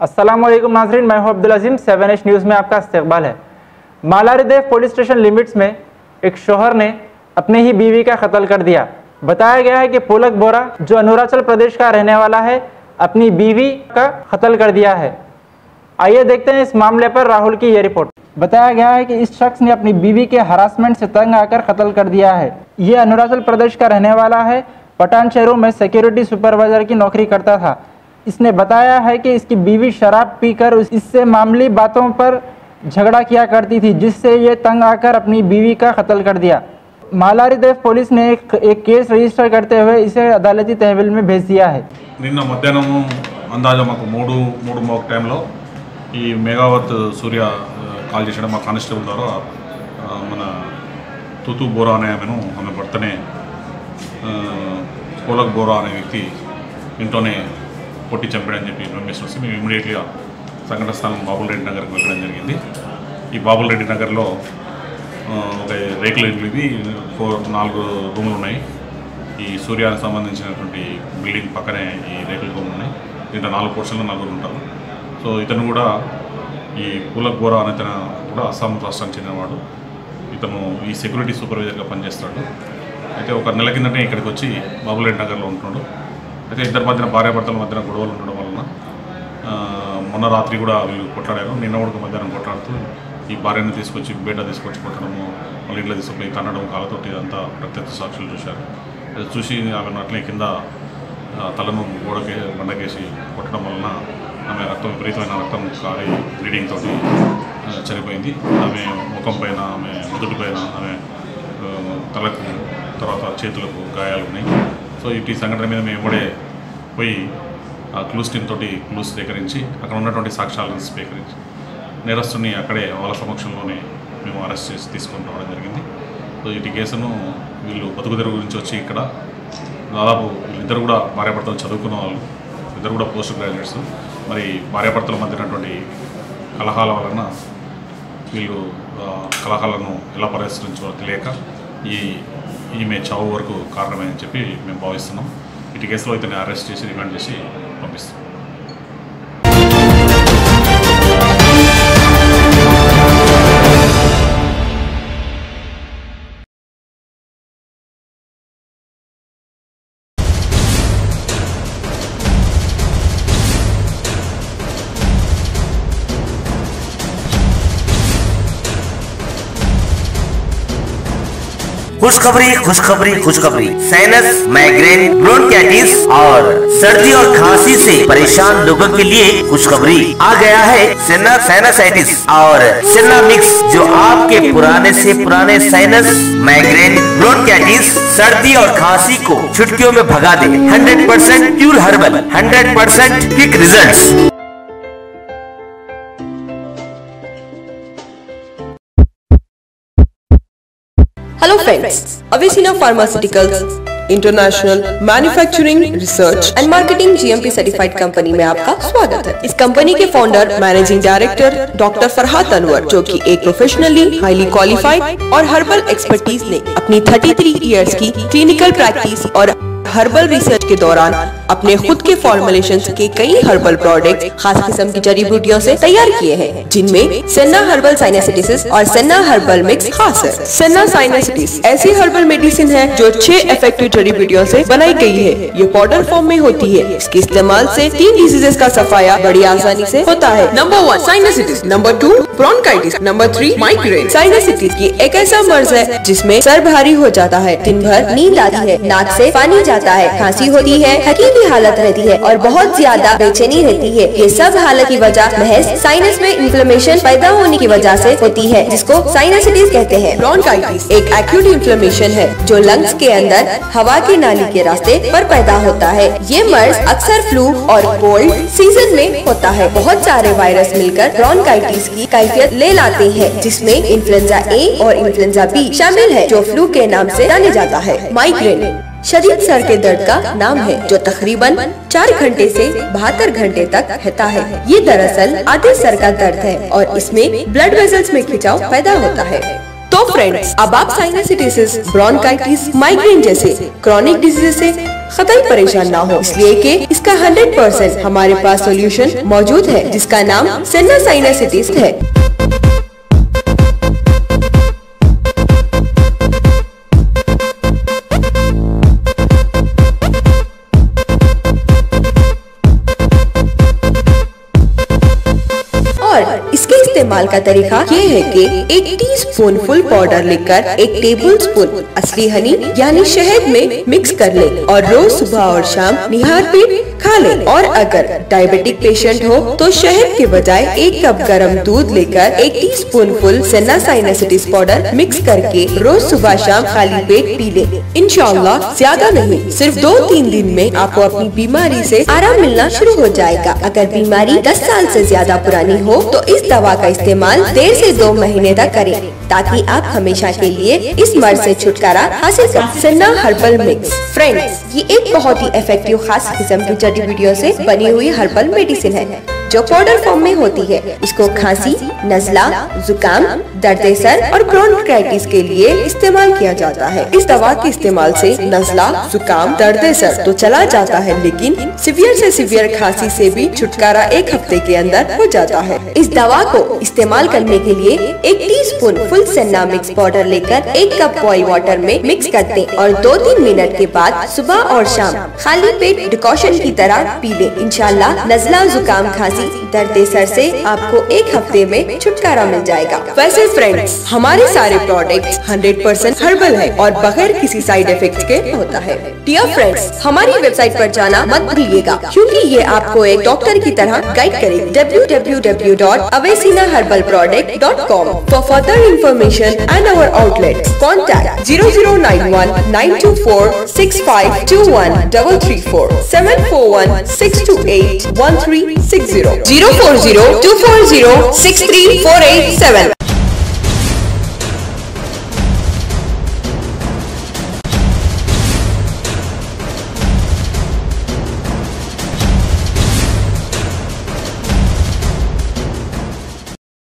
अस्सलामुअलैकुम नाज़रीन, मैं हूं अब्दुल अजीम। 7H न्यूज़ में आपका इस्तकबाल है। मालारीदेव पुलिस स्टेशन लिमिट्स में एक शोहर ने अपनी ही बीवी का कत्ल कर दिया। बताया गया है कि पुलक बोरा, जो अरुणाचल प्रदेश का रहने वाला है, अपनी बीवी का कत्ल कर दिया है। आइए देखते हैं इस मामले पर राहुल की ये रिपोर्ट। बताया गया है कि इस शख्स ने अपनी बीवी के हरासमेंट से तंग आकर कत्ल कर दिया है। ये अरुणाचल प्रदेश का रहने वाला है। पठान शहरों में सिक्योरिटी सुपरवाइजर की नौकरी करता था। इसने बताया है कि इसकी बीवी शराब पीकर इससे मामूली बातों पर झगड़ा किया करती थी, जिससे ये तंग आकर अपनी बीवी का कत्ल कर दिया। मालारीदेव पुलिस ने एक केस रजिस्टर करते हुए इसे अदालती तहवील में भेज दिया है। నిన్న మధ్యాహ్నం అందాజ మాకు మూడు టైంలో ఈ మేఘావత్ సూర్య కాల్ చేసాడు మా కానిస్టేబుల్ ద్వారా। మన తుతు బోరా అనే ఆమె భర్తనే పులక్ బోరా అనే వ్యక్తి ఇంట్లోనే కొట్టి చంపాడని చెప్పి ఇన్ఫర్మేషన్ వస్తే మేము ఇమీడియట్గా సంఘటన స్థానం బాబుల్ రెడ్డి నగర్కి వెళ్ళడం జరిగింది। ఈ బాబుల్ రెడ్డి నగర్లో ఒక రేకుల ఇల్లు, ఇది 4 రూములు ఉన్నాయి। ఈ సూర్యానికి సంబంధించినటువంటి బిల్డింగ్ పక్కనే ఈ రేకుల రూములు ఉన్నాయి। దీంట్లో 4 పోర్షన్లు 4 ఉంటారు। సో ఇతను కూడా ఈ పులక్ బోరా అనే తన కూడా అస్సాం రాష్ట్రానికి చెందినవాడు। ఇతను ఈ సెక్యూరిటీ సూపర్వైజర్గా పనిచేస్తాడు। అయితే ఒక నెల కిందటే ఇక్కడికి వచ్చి బాబుల్ రెడ్డి నగర్లో ఉంటున్నాడు। అయితే ఇద్దరి మధ్యన భార్యాభర్తల మధ్యన గొడవలు ఉండడం వలన మొన్న రాత్రి కూడా వీళ్ళు కొట్లాడారు। నిన్న కూడా మధ్యాహ్నం కొట్లాడుతూ ఈ భార్యను తీసుకొచ్చి బయట తీసుకొచ్చి కొట్టడము, వాళ్ళ ఇంట్లో తీసుకుపోయి తన్నడం, కాళ్ళతోటి ఇదంతా ప్రత్యక్ష సాక్షులు చూశారు। చూసి ఆమెను అట్లే కింద తలను బండకేసి కొట్టడం వలన ఆమె విపరీతమైన రక్తం కారి బ్లీడింగ్ తోటి చనిపోయింది। ఆమె ముఖం పైన, ఆమె ముదుటి పైన, ఆమె తలకు తర్వాత చేతులకు గాయాలు ఉన్నాయి। సో ఈ సంఘటన మీద మేము ఇప్పుడే పోయి క్లూస్ టీమ్ తోటి క్లూస్ సేకరించి అక్కడ ఉన్నటువంటి సాక్ష్యాలను స్వీకరించి నేరస్తుని అక్కడే వాళ్ళ సమక్షంలోనే మేము అరెస్ట్ చేసి తీసుకొని రావడం జరిగింది। సో ఈ కేసును వీళ్ళు బతుకుదెరువు గురించి వచ్చి ఇక్కడ దాదాపు వీళ్ళిద్దరు కూడా భార్యాభర్తలు చదువుకున్న వాళ్ళు, ఇద్దరు కూడా పోస్ట్ గ్రాడ్యుయేట్స్। మరి భార్యాభర్తల మధ్యనటువంటి కలహాల వలన వీళ్ళు కలహాలను ఎలా పరిష్కరించాలో తెలియక ఈమె చావు వరకు కారణమని చెప్పి మేము భావిస్తున్నాం। ఇటు కేసులో ఇతన్ని అరెస్ట్ చేసి రిమాండ్ చేసి పంపిస్తాం। खुशखबरी खुशखबरी खुशखबरी। साइनस, माइग्रेन, ब्रोंकाइटिस और सर्दी और खांसी से परेशान लोगों के लिए खुशखबरी। आ गया है सेना साइनसाइटिस और सेना मिक्स, जो आपके पुराने से पुराने साइनस, माइग्रेन, ब्रोंकाइटिस, सर्दी और खांसी को चुटकियों में भगा दे। 100% pure herbal, 100% quick results. Hello friends, Avicenna Pharmaceuticals international manufacturing research and marketing GMP certified company में आपका स्वागत है। इस कंपनी के founder managing director doctor Farhat Anwar, जो कि एक प्रोफेशनली हाईली क्वालिफाइड और हर्बल एक्सपर्टीज ने अपनी 33 इयर्स की क्लिनिकल प्रैक्टिस और हर्बल रिसर्च के दौरान अपने खुद के फॉर्मुलेशंस के कई हर्बल प्रोडक्ट खास किस्म की जड़ी बूटियों से तैयार किए हैं, जिनमें सेना हर्बल साइनसाइटिस और सेना हर्बल मिक्स खास है। सेना साइनसाइटिस ऐसी हर्बल मेडिसिन है जो 6 इफेक्टिव जड़ी बूटियों से बनाई गई है। ये पाउडर फॉर्म में होती है। इसके इस्तेमाल से 3 डिजीजेस का सफाया बड़ी आसानी से होता है। Number 1 sinusitis, number 2 bronchitis, number 3 migraine. Sinusitis ये एक ऐसा मर्ज है जिसमें सर भारी हो जाता है, दिन भर नींद आती है, नाक से पानी जाता है, खांसी होती है, थकी हालत रहती है और बहुत ज्यादा बेचैनी रहती है। ये सब हालत की वजह महज साइनस में इन्फ्लेमेशन पैदा होने की वजह से होती है, जिसको साइनसाइटिस कहते हैं। ब्रोंकाइटिस एक एक्यूट इन्फ्लेमेशन है जो लंग्स के अंदर हवा की नाली के रास्ते पर पैदा होता है। ये मर्ज अक्सर फ्लू और कोल्ड सीजन में होता है। बहुत सारे वायरस मिलकर ब्रोंकाइटिस की कैफियत ले लाते हैं, जिसमें इन्फ्लुएंजा A और इन्फ्लुएंजा B शामिल है, जो फ्लू के नाम से जाने जाता है। माइग्रेन शदीद सर के दर्द का नाम है, जो तकरीबन 4 घंटे से 72 घंटे तक रहता है। ये दरअसल आधे सर का दर्द है और इसमें ब्लड वेसल्स में खिंचाव पैदा होता है। तो फ्रेंड्स, अब आप साइनसाइटिस, ब्रोंकाइटिस, माइग्रेन जैसे क्रॉनिक डिजीज से कतई परेशान ना हो, इसलिए कि इसका 100% हमारे पास सॉल्यूशन मौजूद है, जिसका नाम सेना साइनसाइटिस है। इसके इस्तेमाल का तरीका ये है कि 1 टीस्पून फुल पाउडर लेकर 1 टेबलस्पून असली हनी यानी शहद में मिक्स कर ले और रोज सुबह और शाम निहार पेट खा ले। और अगर डायबिटिक पेशेंट हो तो शहद के बजाय 1 कप गरम दूध लेकर 1 टीस्पून फुल सेना साइनसाइटिस पाउडर मिक्स करके रोज सुबह शाम खाली पेट पी ले। इंशाअल्लाह ज्यादा नहीं, सिर्फ 2-3 दिन में आपको अपनी बीमारी से आराम मिलना शुरू हो जाएगा। अगर बीमारी 10 साल से ज्यादा पुरानी हो तो इस दवा का इस्तेमाल 1.5 से 2 महीने तक करें, ताकि आप हमेशा के लिए इस मर्ज से छुटकारा हासिल कर। सेना हर्बल मिक्स। फ्रेंड्स, ये एक बहुत ही इफेक्टिव खास किस्म की जड़ी बूटियों से बनी हुई हर्बल मेडिसिन है, जो पाउडर फॉर्म में होती है। इसको खांसी, नजला, जुकाम, दर्द सर और ब्रोंकाइटिस के लिए इस्तेमाल किया जाता है। इस दवा के इस्तेमाल से नजला, जुकाम, दर्द सर तो चला जाता है, लेकिन सीवियर से सीवियर खांसी से भी छुटकारा 1 हफ्ते के अंदर हो जाता है। इस दवा को इस्तेमाल करने के लिए 1 टीस्पून फुल सेना मिक्स पाउडर लेकर 1 कप बॉइल वाटर में मिक्स कर दें और 2-3 मिनट के बाद सुबह और शाम खाली पेट डिकॉशन की तरह पी ले। इंशाल्लाह नजला, जुकाम, खांसी, दर्द सर से आपको 1 हफ्ते में छुटकारा मिल जाएगा। वैसे फ्रेंड्स, हमारे सारे प्रोडक्ट्स 100% हर्बल है और बगैर किसी साइड इफेक्ट के होता है। डियर फ्रेंड्स, हमारी वेबसाइट पर जाना मत भूलिएगा, क्योंकि ये आपको एक डॉक्टर की तरह गाइड करेगी। www.avesinaherbalproduct.com For further information and our outlets, contact 0091-924-6521 334 741-628-1360 040-240-63487